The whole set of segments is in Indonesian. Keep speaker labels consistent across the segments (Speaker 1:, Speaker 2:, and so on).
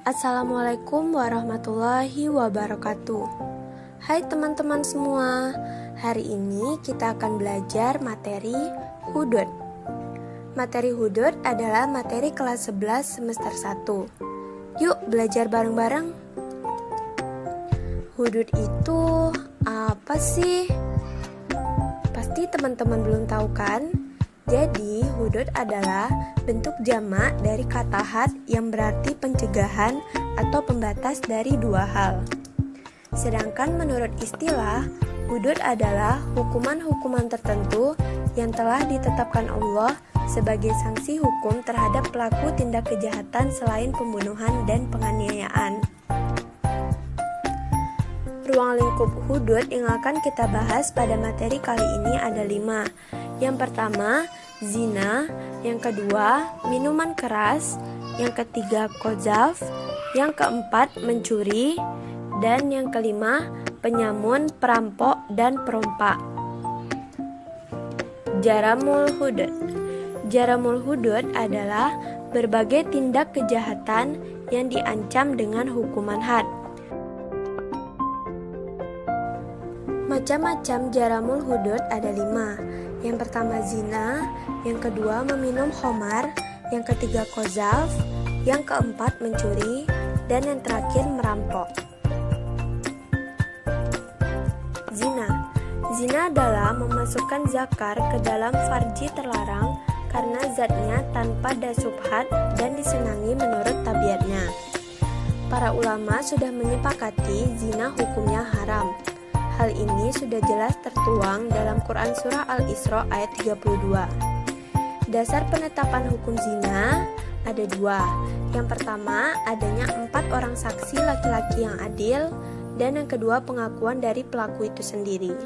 Speaker 1: Assalamualaikum warahmatullahi wabarakatuh. Hai teman-teman semua, hari ini kita akan belajar materi hudud. Materi hudud adalah materi kelas 11 semester 1. Yuk belajar bareng-bareng. Hudud itu apa sih? Pasti teman-teman belum tahu kan? Jadi, hudud adalah bentuk jamak dari kata had yang berarti pencegahan atau pembatas dari dua hal. Sedangkan menurut istilah, hudud adalah hukuman-hukuman tertentu yang telah ditetapkan Allah sebagai sanksi hukum terhadap pelaku tindak kejahatan selain pembunuhan dan penganiayaan. Ruang lingkup hudud yang akan kita bahas pada materi kali ini ada 5. Yang pertama, zina. Yang kedua, minuman keras. Yang ketiga, qadzaf. Yang keempat, mencuri. Dan yang kelima, penyamun, perampok, dan perompak. Jaramul hudud. Jaramul hudud adalah berbagai tindak kejahatan yang diancam dengan hukuman had. Macam-macam jaramul hudud ada 5. Yang pertama zina, yang kedua meminum khamar, yang ketiga qadzaf, yang keempat mencuri, dan yang terakhir merampok. Zina. Zina adalah memasukkan zakar ke dalam farji terlarang karena zatnya tanpa dasubhat dan disenangi menurut tabiatnya. Para ulama sudah menyepakati zina hukumnya haram. Hal ini sudah jelas tertuang dalam Quran Surah Al-Isra ayat 32. Dasar penetapan hukum zina ada 2. Yang pertama, adanya 4 orang saksi laki-laki yang adil, dan yang kedua pengakuan dari pelaku itu sendiri.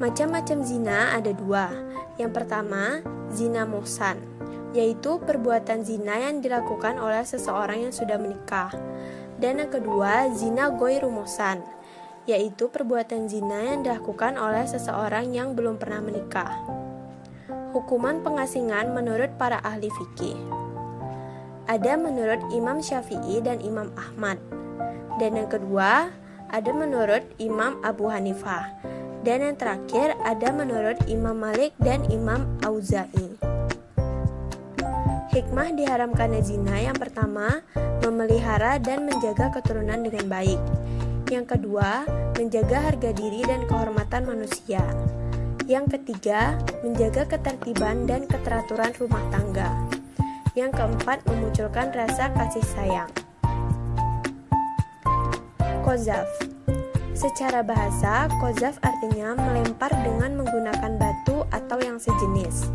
Speaker 1: Macam-macam zina ada 2. Yang pertama, zina muhsan, yaitu perbuatan zina yang dilakukan oleh seseorang yang sudah menikah. Dan yang kedua, zina ghairu muhsan, yaitu perbuatan zina yang dilakukan oleh seseorang yang belum pernah menikah. Hukuman pengasingan menurut para ahli fikih. Ada menurut Imam Syafi'i dan Imam Ahmad. Dan yang kedua, ada menurut Imam Abu Hanifah. Dan yang terakhir, ada menurut Imam Malik dan Imam Auza'i. Hikmah diharamkannya zina yang pertama, memelihara dan menjaga keturunan dengan baik. Yang kedua, menjaga harga diri dan kehormatan manusia. Yang ketiga, menjaga ketertiban dan keteraturan rumah tangga. Yang keempat, memunculkan rasa kasih sayang. Qadzaf. Secara bahasa, qadzaf artinya melempar dengan menggunakan batu atau yang sejenis.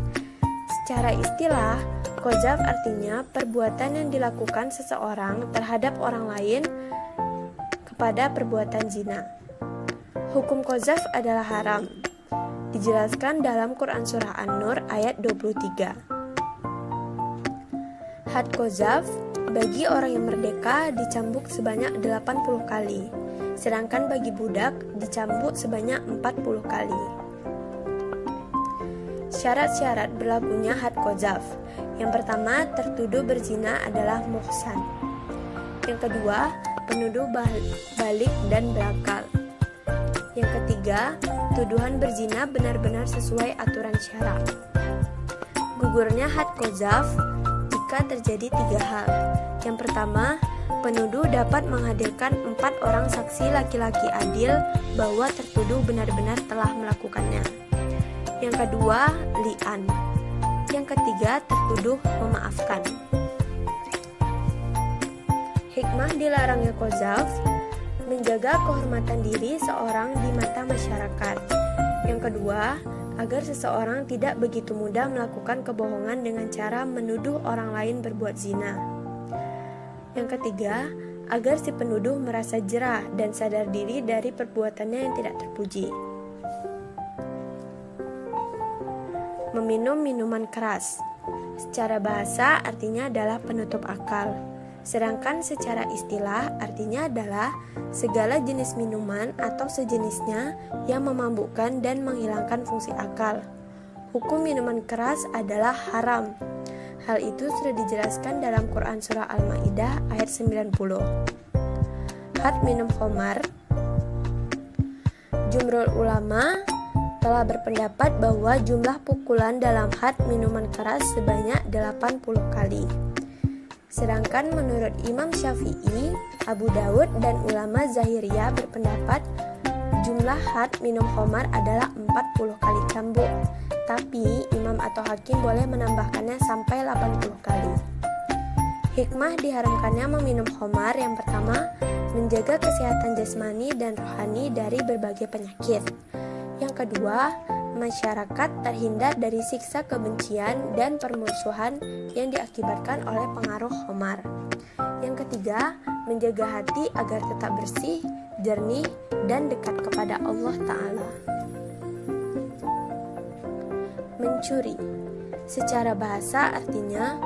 Speaker 1: Secara istilah, qadzaf artinya perbuatan yang dilakukan seseorang terhadap orang lain kepada perbuatan zina. Hukum qadzaf adalah haram. Dijelaskan dalam Quran Surah An-Nur ayat 23. Had qadzaf bagi orang yang merdeka dicambuk sebanyak 80 kali, sedangkan bagi budak dicambuk sebanyak 40 kali. Syarat-syarat berlakunya had qadzaf. Yang pertama, tertuduh berzina adalah muhsan. Yang kedua, penuduh balik dan berakal. Yang ketiga, tuduhan berzina benar-benar sesuai aturan syara. Gugurnya had qadzaf jika terjadi 3 hal. Yang pertama, penuduh dapat menghadirkan 4 orang saksi laki-laki adil bahwa tertuduh benar-benar telah melakukannya. Yang kedua, li'an. Yang ketiga, tertuduh memaafkan. Hikmah dilarangnya qadzaf, menjaga kehormatan diri seorang di mata masyarakat. Yang kedua, agar seseorang tidak begitu mudah melakukan kebohongan dengan cara menuduh orang lain berbuat zina. Yang ketiga, agar si penuduh merasa jera dan sadar diri dari perbuatannya yang tidak terpuji. Meminum minuman keras. Secara bahasa artinya adalah penutup akal. Sedangkan secara istilah artinya adalah segala jenis minuman atau sejenisnya yang memabukkan dan menghilangkan fungsi akal. Hukum minuman keras adalah haram. Hal itu sudah dijelaskan dalam Quran Surah Al-Ma'idah ayat 90. Had minum khamar. Jumhur ulama telah berpendapat bahwa jumlah pukulan dalam had minuman keras sebanyak 80 kali. Sedangkan menurut Imam Syafi'i, Abu Daud, dan ulama Zahiriyah berpendapat jumlah had minum khamar adalah 40 kali cambuk, tapi imam atau hakim boleh menambahkannya sampai 80 kali. Hikmah diharamkannya meminum khamar yang pertama, menjaga kesehatan jasmani dan rohani dari berbagai penyakit. Yang kedua, masyarakat terhindar dari siksa kebencian dan permusuhan yang diakibatkan oleh pengaruh khamar. Yang ketiga, menjaga hati agar tetap bersih, jernih, dan dekat kepada Allah Ta'ala. Mencuri. Secara bahasa artinya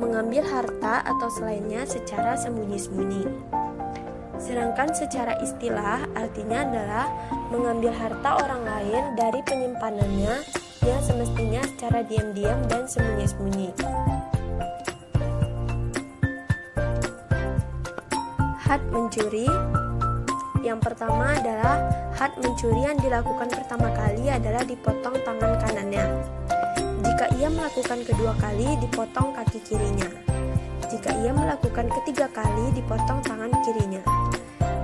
Speaker 1: mengambil harta atau selainnya secara sembunyi-sembunyi. Sedangkan secara istilah artinya adalah mengambil harta orang lain dari penyimpanannya yang semestinya secara diam-diam dan sembunyi-sembunyi. Had mencuri. Yang pertama adalah had mencuri yang dilakukan pertama kali adalah dipotong tangan kanannya. Jika ia melakukan kedua kali, dipotong kaki kirinya. Jika ia melakukan ketiga kali, dipotong tangan kirinya.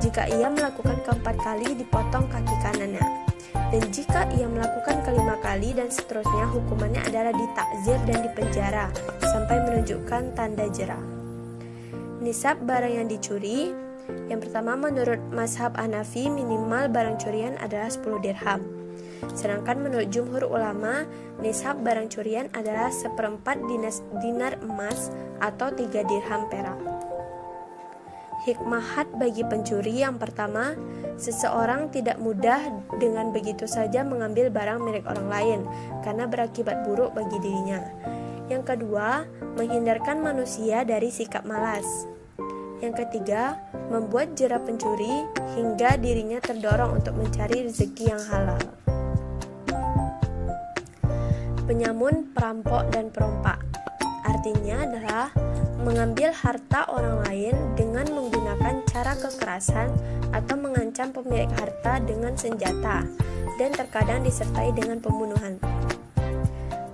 Speaker 1: Jika ia melakukan keempat kali, dipotong kaki kanannya. Dan jika ia melakukan kelima kali dan seterusnya, hukumannya adalah ditakzir dan dipenjara sampai menunjukkan tanda jera. Nisab barang yang dicuri. Yang pertama, menurut mazhab Hanafi, minimal barang curian adalah 10 dirham. Sedangkan menurut jumhur ulama, nisab barang curian adalah 1/4 dinar emas atau 3 dirham perak. Hikmah had bagi pencuri. Yang pertama, seseorang tidak mudah dengan begitu saja mengambil barang milik orang lain karena berakibat buruk bagi dirinya. Yang kedua, menghindarkan manusia dari sikap malas. Yang ketiga, membuat jera pencuri hingga dirinya terdorong untuk mencari rezeki yang halal. Penyamun, perampok, dan perompak. Artinya adalah mengambil harta orang lain dengan menggunakan cara kekerasan atau mengancam pemilik harta dengan senjata dan terkadang disertai dengan pembunuhan.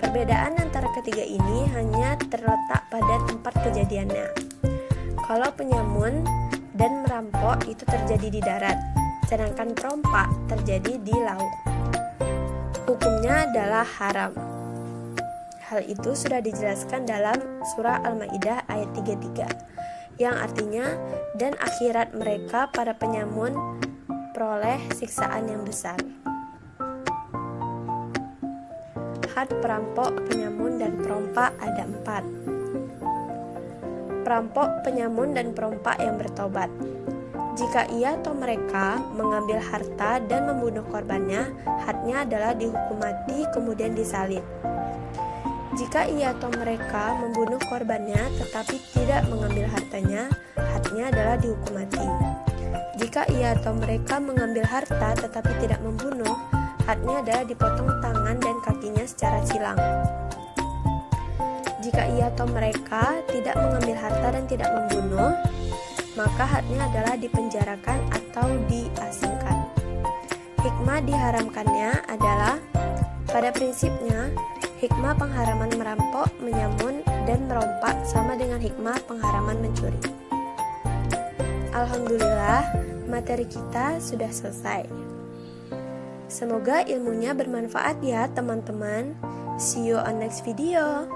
Speaker 1: Perbedaan antara ketiga ini hanya terletak pada tempat kejadiannya. Kalau penyamun dan merampok itu terjadi di darat, sedangkan perompak terjadi di laut. Hukumnya adalah haram. Hal itu sudah dijelaskan dalam surah Al-Ma'idah ayat 33, yang artinya, dan akhirat mereka para penyamun peroleh siksaan yang besar. Had perampok, penyamun, dan perompak ada 4. Perampok, penyamun, dan perompak yang bertobat. Jika ia atau mereka mengambil harta dan membunuh korbannya, hadnya adalah dihukum mati kemudian disalib. Jika ia atau mereka membunuh korbannya tetapi tidak mengambil hartanya, hadnya adalah dihukum mati. Jika ia atau mereka mengambil harta tetapi tidak membunuh, hadnya adalah dipotong tangan dan kakinya secara silang. Jika ia atau mereka tidak mengambil harta dan tidak membunuh, maka hadnya adalah dipenjarakan atau diasingkan. Hikmah diharamkannya adalah, pada prinsipnya, hikmah pengharaman merampok, menyamun, dan merompak sama dengan hikmah pengharaman mencuri. Alhamdulillah, materi kita sudah selesai. Semoga ilmunya bermanfaat ya teman-teman. See you on next video.